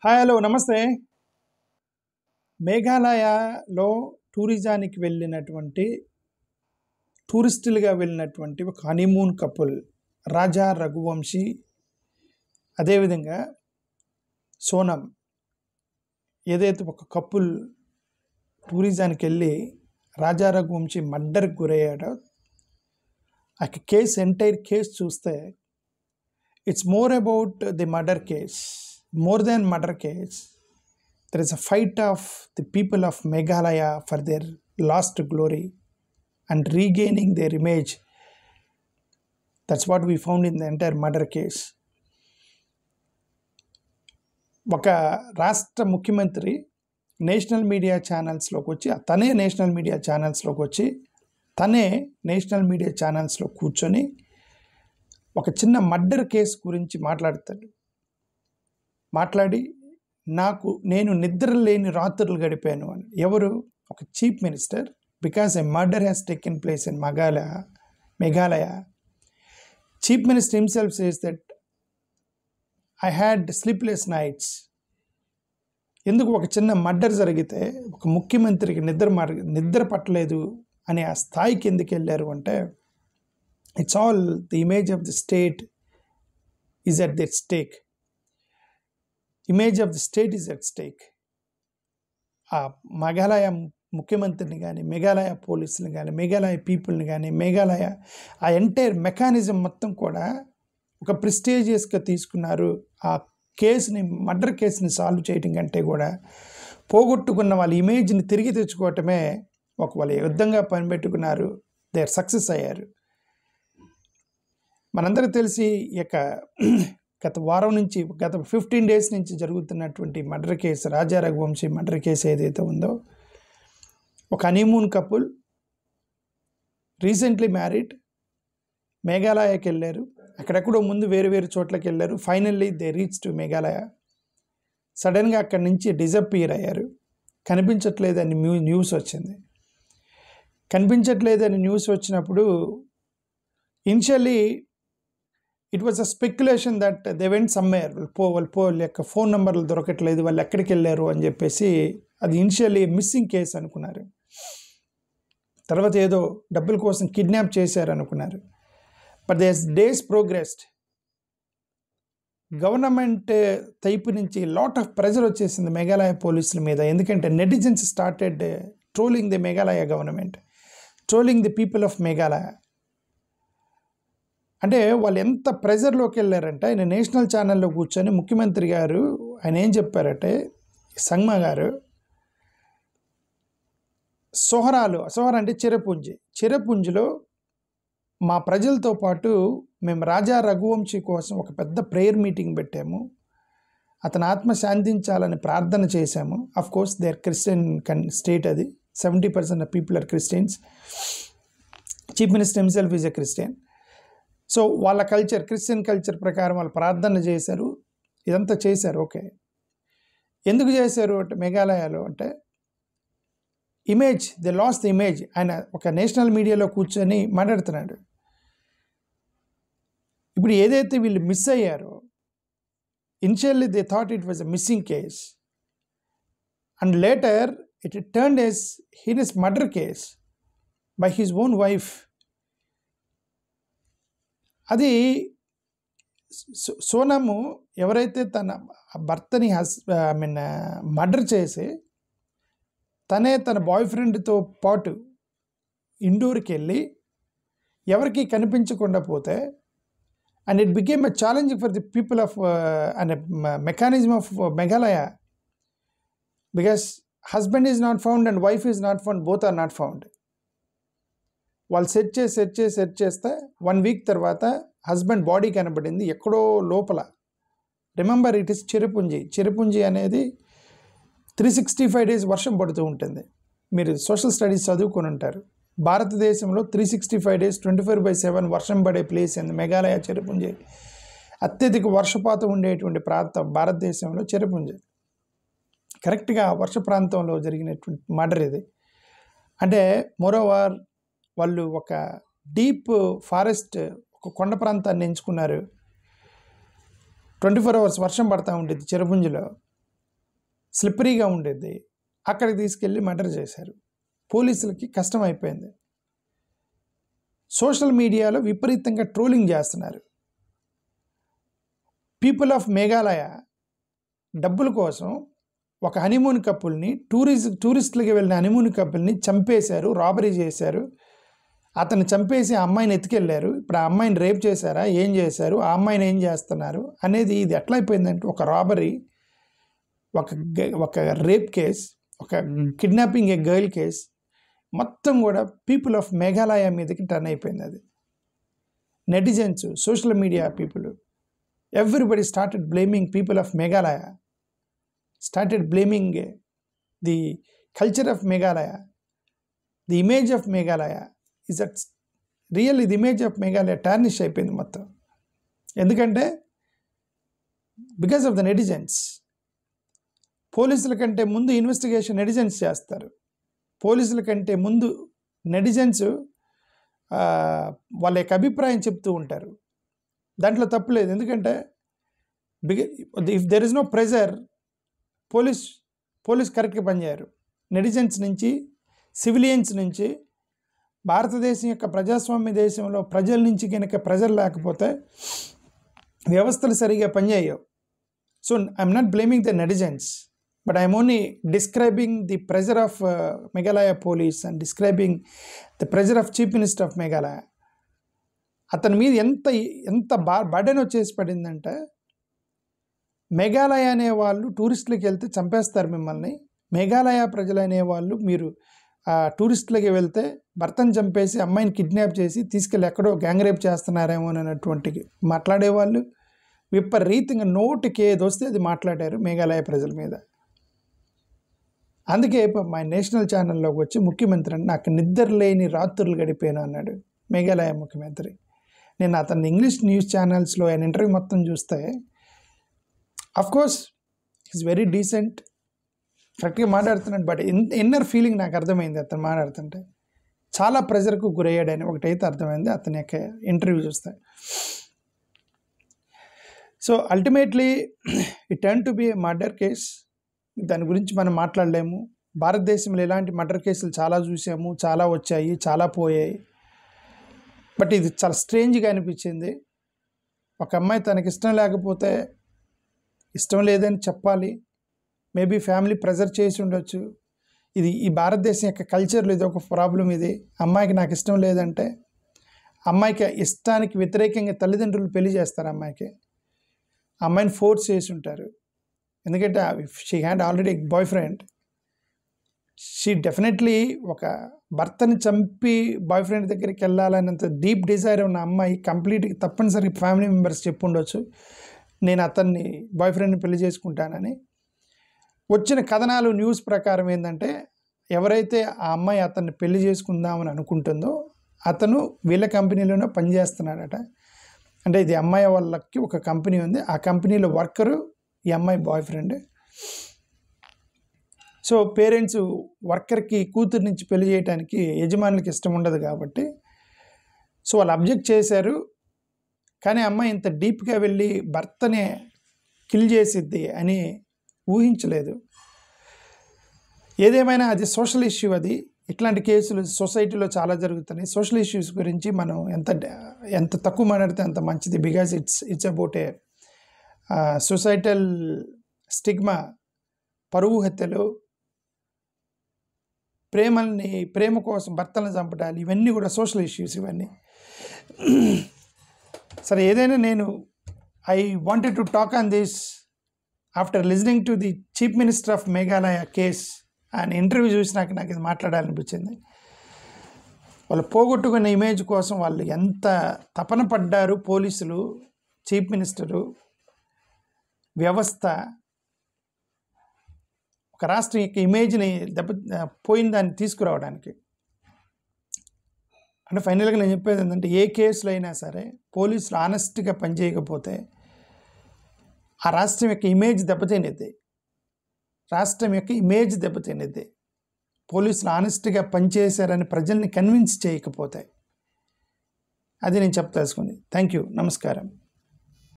Hi hello నమస్తే. మేఘాలయలో టూరిజానికి టూరిస్టులుగా వెళ్ళినటువంటి ఒక హనీమూన్ కపుల్ రాజా రఘువంశీ, అదేవిధంగా సోనం, ఏదైతే ఒక కపుల్ టూరిజానికి వెళ్ళి రాజా రఘువంశీ మర్డర్కి గురయ్యాడో ఆ ఎంటైర్ కేసు చూస్తే it's more about the murder case. More than murder case, there is a fight of the people of Meghalaya for their lost glory and regaining their image. That's what we found in the entire murder case. ఒక రాష్ట్ర ముఖ్యమంత్రి national media ఛానల్స్లోకి వచ్చి తనే national media ఛానల్స్లో కూర్చొని ఒక చిన్న murder case గురించి మాట్లాడి నేను నిద్ర లేని రాత్రులు గడిపాను అని. ఎవరు? ఒక chief minister. Because a murder has taken place in Meghalaya. Chief minister himself says that I had sleepless nights. ఎందుకు ఒక చిన్న మర్డర్ జరిగితే ఒక ముఖ్యమంత్రికి నిద్ర పట్టలేదు అనే ఆ స్థాయికి ఎందుకు వెళ్ళారు అంటే, it's all the image of the state is at the stake. Image of the state is at stake. ఆ మేఘాలయ ముఖ్యమంత్రిని కానీ, మేఘాలయ పోలీసుని కానీ, మేఘాలయ పీపుల్ని కానీ, మేఘాలయ ఆ ఎంటైర్ మెకానిజం మొత్తం కూడా ఒక ప్రెస్టీజియస్గా తీసుకున్నారు. ఆ మర్డర్ కేసుని సాల్వ్ చేయడం కంటే కూడా పోగొట్టుకున్న వాళ్ళ ఇమేజ్ని తిరిగి తెచ్చుకోవటమే వాళ్ళ యుద్ధంగా పనిపెట్టుకున్నారు. దే ఆర్ సక్సెస్ అయ్యారు. మనందరికీ తెలిసి గత 15 days నుంచి జరుగుతున్నటువంటి మర్డర్ కేసు, రాజా రఘువంశీ మర్డర్ కేసు ఏదైతే ఉందో, ఒక హనీమూన్ కపుల్ రీసెంట్లీ మ్యారీడ్, మేఘాలయకి వెళ్ళారు. అక్కడెక్కడో ముందు వేరు చోట్లకి వెళ్ళారు. Finally they reach to Meghalaya. సడన్గా అక్కడి నుంచి డిజపియర్ అయ్యారు. కనిపించట్లేదని న్యూస్ వచ్చింది. కనిపించట్లేదని న్యూస్ వచ్చినప్పుడు initially it was a speculation that they went somewhere. వాళ్ళ యొక్క ఫోన్ నెంబర్లు దొరకట్లేదు, వాళ్ళు ఎక్కడికి వెళ్ళారు అని చెప్పేసి అది ఇనిషియల్లీ మిస్సింగ్ కేసు అనుకున్నారు. తర్వాత ఏదో డబ్బుల కోసం కిడ్నాప్ చేశారు అనుకున్నారు. But days progressed. గవర్నమెంట్ వైపు నుంచి లాట్ ఆఫ్ ప్రెజర్ వచ్చేసింది మేఘాలయ పోలీసుల మీద. ఎందుకంటే netizens started trolling the Meghalaya government, trolling the people of Meghalaya. అంటే వాళ్ళు ఎంత ప్రెజర్లోకి వెళ్ళారంటే, ఆయన నేషనల్ ఛానల్లో కూర్చొని ముఖ్యమంత్రి గారు ఆయన ఏం చెప్పారంటే, సంగ్మా గారు సోహరా అంటే చిరపుంజిలో మా ప్రజలతో పాటు మేము రాజా రఘువంశీ కోసం ఒక పెద్ద ప్రేయర్ మీటింగ్ పెట్టాము. అతని ఆత్మ శాంతించాలని ప్రార్థన చేశాము. Of course they are Christian state. అది 70% of people are Christians. Chief minister himself is a Christian. So వాళ్ళ క్రిస్టియన్ కల్చర్ ప్రకారం వాళ్ళు ప్రార్థన చేశారు, ఇదంతా చేశారు. ఓకే, ఎందుకు చేశారు అంటే మేఘాలయలో అంటే దే లాస్ట్ ది ఇమేజ్. ఆయన ఒక నేషనల్ మీడియాలో కూర్చొని మాట్లాడుతున్నాడు. ఇప్పుడు ఏదైతే వీళ్ళు మిస్ అయ్యారో, initially they thought it was a missing case and later it turned as heinous murder case by his own wife. అది సోనము ఎవరైతే తన భర్తని మర్డర్ చేసి తన బాయ్ ఫ్రెండ్తో పాటు ఇండోర్కి వెళ్ళి ఎవరికి కనిపించకుండా పోతే, and it became a challenge for the people of and mechanism of Meghalaya. Because husband is not found and wife is not found, both are not found. వాళ్ళు సెర్చ్ చేస్తే 1 week తర్వాత హస్బెండ్ బాడీ కనబడింది ఎక్కడో లోపల. రిమెంబర్, ఇట్ ఇస్ చిరపుంజి అనేది 365 days వర్షం పడుతూ ఉంటుంది. మీరు సోషల్ స్టడీస్ చదువుకొని ఉంటారు. భారతదేశంలో 365 days 24/7 వర్షం పడే ప్లేస్ ఏంది? మేఘాలయ చిరపుంజి. అత్యధిక వర్షపాతం ఉండేటువంటి ప్రాంతం భారతదేశంలో చిరపుంజి. కరెక్ట్గా వర్ష ప్రాంతంలో జరిగినటువంటి మర్డర్ ఇది. అంటే మోరోవర్ వాళ్ళు ఒక డీప్ ఫారెస్ట్, ఒక కొండ ప్రాంతాన్ని ఎంచుకున్నారు. 24 hours వర్షం పడతా ఉంటుంది చిరపుంజిలో. స్లిప్పరీగా ఉండేది, అక్కడికి తీసుకెళ్ళి మర్డర్ చేశారు. పోలీసులకి కష్టం అయిపోయింది. సోషల్ మీడియాలో విపరీతంగా ట్రోలింగ్ చేస్తున్నారు. పీపుల్ ఆఫ్ మేఘాలయ డబ్బుల కోసం ఒక హనీమూన్ కపుల్ని, టూరిస్టులకి వెళ్ళిన హనీమూన్ కపుల్ని చంపేశారు, రాబరీ చేశారు. అతను చంపేసి ఆ అమ్మాయిని ఎత్తుకెళ్ళారు. ఇప్పుడు ఆ అమ్మాయిని రేప్ చేశారా, ఏం చేశారు, ఆ అమ్మాయిని ఏం చేస్తున్నారు అనేది ఇది ఎట్లా అయిపోయిందంటే ఒక రాబరీ, ఒక రేప్ కేస్, ఒక కిడ్నాపింగ్ ఏ గర్ల్ కేస్, మొత్తం కూడా పీపుల్ ఆఫ్ మేఘాలయ మీదకి టర్న్ అయిపోయింది. అది netizens, social media people, everybody started blaming people of Meghalaya, started blaming the culture of Meghalaya. The image of Meghalaya is that really the image of Meghalaya tarnish అయిపోయింది మొత్తం. ఎందుకంటే because of the netizens. పోలీసుల కంటే ముందు investigation netizens చేస్తారు. పోలీసుల కంటే ముందు నెటిజన్స్ వాళ్ళ యొక్క అభిప్రాయం చెప్తూ ఉంటారు. దాంట్లో తప్పులేదు. ఎందుకంటే if there is no pressure, police కరెక్ట్గా పనిచేయరు. నెటిజన్స్ నుంచి, సివిలియన్స్ నుంచి, భారతదేశం యొక్క ప్రజాస్వామ్య దేశంలో ప్రజల నుంచి కనుక ప్రెజర్ లేకపోతే వ్యవస్థలు సరిగా పనిచేయవు. So I'm not blaming the netizens, but I'm only describing the pressure of Meghalaya police and describing the pressure of chief minister of Meghalaya. అతని మీద ఎంత బర్డెన్ వచ్చేసి పడిందంటే, మేఘాలయ అనేవాళ్ళు టూరిస్టులకి వెళ్తే చంపేస్తారు మిమ్మల్ని. మేఘాలయ ప్రజలు అనేవాళ్ళు మీరు టూరిస్టులకి వెళ్తే భర్తను చంపేసి అమ్మాయిని కిడ్నాప్ చేసి తీసుకెళ్ళి ఎక్కడో గ్యాంగ్ రేప్ చేస్తున్నారేమో అన్నటువంటి మాట్లాడేవాళ్ళు విపరీతంగా నోటికి ఏది వస్తే అది మాట్లాడారు మేఘాలయ ప్రజల మీద. అందుకే మా నేషనల్ ఛానల్లోకి వచ్చి ముఖ్యమంత్రి అని నాకు నిద్ర లేని రాత్రులు గడిపాను అన్నాడు మేఘాలయ ముఖ్యమంత్రి. నేను అతన్ని ఇంగ్లీష్ న్యూస్ ఛానల్స్లో ఆయన ఇంటర్వ్యూ మొత్తం చూస్తే of course is very decent, కరెక్ట్గా మాట్లాడుతున్నాడు. బట్ ఇన్నర్ ఫీలింగ్ నాకు అర్థమైంది అతను మాట్లాడుతుంటే. చాలా ప్రెజర్కు గురయ్యాడని ఒకటైతే అర్థమైంది అతని యొక్క ఇంటర్వ్యూ చూస్తే. So ultimately it turn to be A murder case. దాని గురించి మనం మాట్లాడలేము. భారతదేశంలో ఇలాంటి మర్డర్ కేసులు చాలా చూసాము, చాలా వచ్చాయి, చాలా పోయాయి. బట్ ఇది చాలా స్ట్రేంజ్గా అనిపించింది. ఒక అమ్మాయి తనకి ఇష్టం లేకపోతే ఇష్టం లేదని చెప్పాలి. మేబీ ఫ్యామిలీ ప్రెజర్ చేసి ఉండొచ్చు. ఈ భారతదేశం యొక్క కల్చర్లో ఇది ఒక ప్రాబ్లం. ఇది అమ్మాయికి నాకు ఇష్టం లేదంటే అమ్మాయికి ఇష్టానికి వ్యతిరేకంగా తల్లిదండ్రులు పెళ్లి చేస్తారు. అమ్మాయిని ఫోర్స్ చేసి ఉంటారు. ఎందుకంటే she had already boy friend. She definitely ఒక భర్తని చంపి బాయ్ ఫ్రెండ్ దగ్గరికి వెళ్ళాలన్నంత డీప్ డిజైర్ ఉన్న అమ్మాయి కంప్లీట్గా తప్పనిసరి ఫ్యామిలీ మెంబర్స్ చెప్పుండొచ్చు, నేను అతన్ని బాయ్ ఫ్రెండ్ని పెళ్లి చేసుకుంటానని. వచ్చిన కథనాలు న్యూస్ ప్రకారం ఏంటంటే, ఎవరైతే ఆ అమ్మాయి అతన్ని పెళ్లి చేసుకుందామని అనుకుంటుందో అతను వీళ్ళ కంపెనీలోనే పనిచేస్తున్నాడట. అంటే ఇది అమ్మాయి వాళ్ళకి ఒక కంపెనీ ఉంది, ఆ కంపెనీలో వర్కరు ఈ అమ్మాయి బాయ్ ఫ్రెండ్. సో పేరెంట్స్ వర్కర్కి కూతురు నుంచి పెళ్లి చేయడానికి యజమానులకి ఇష్టం ఉండదు కాబట్టి సో వాళ్ళు అబ్జెక్ట్ చేశారు. కానీ అమ్మాయి ఇంత డీప్గా వెళ్ళి భర్తనే కిల్ చేసిద్ది అని ఊహించలేదు. ఏదేమైనా అది సోషల్ ఇష్యూ. అది ఇట్లాంటి కేసులు సొసైటీలో చాలా జరుగుతున్నాయి. సోషల్ ఇష్యూస్ గురించి మనం ఎంత తక్కువ మాట్లాడితే అంత మంచిది. Because it's about a societal stigma. పరువు హత్యలు, ప్రేమ కోసం భర్తలను చంపడాలు, ఇవన్నీ కూడా సోషల్ ఇష్యూస్ ఇవన్నీ. సరే, ఏదైనా నేను I wanted to talk on this after listening to the chief minister of Meghalaya case. ఆయన ఇంటర్వ్యూ చూసినాక నాకు ఇది మాట్లాడాలనిపించింది. వాళ్ళు పోగొట్టుకున్న ఇమేజ్ కోసం వాళ్ళు ఎంత తపన పడ్డారు పోలీసులు, చీఫ్ మినిస్టరు, వ్యవస్థ. ఒక రాష్ట్రం యొక్క ఇమేజ్ని పోయిన దాన్ని తీసుకురావడానికి. అంటే ఫైనల్గా నేను చెప్పేది ఏంటంటే, ఏ కేసులో అయినా సరే పోలీసులు ఆనెస్ట్గా పనిచేయకపోతే ఆ రాష్ట్రం యొక్క ఇమేజ్ దెబ్బతినేది. పోలీసులు ఆనెస్ట్గా పనిచేశారని ప్రజల్ని కన్విన్స్ చేయకపోతే. అది నేను చెప్పదలుచుకుంది. Thank you. నమస్కారం.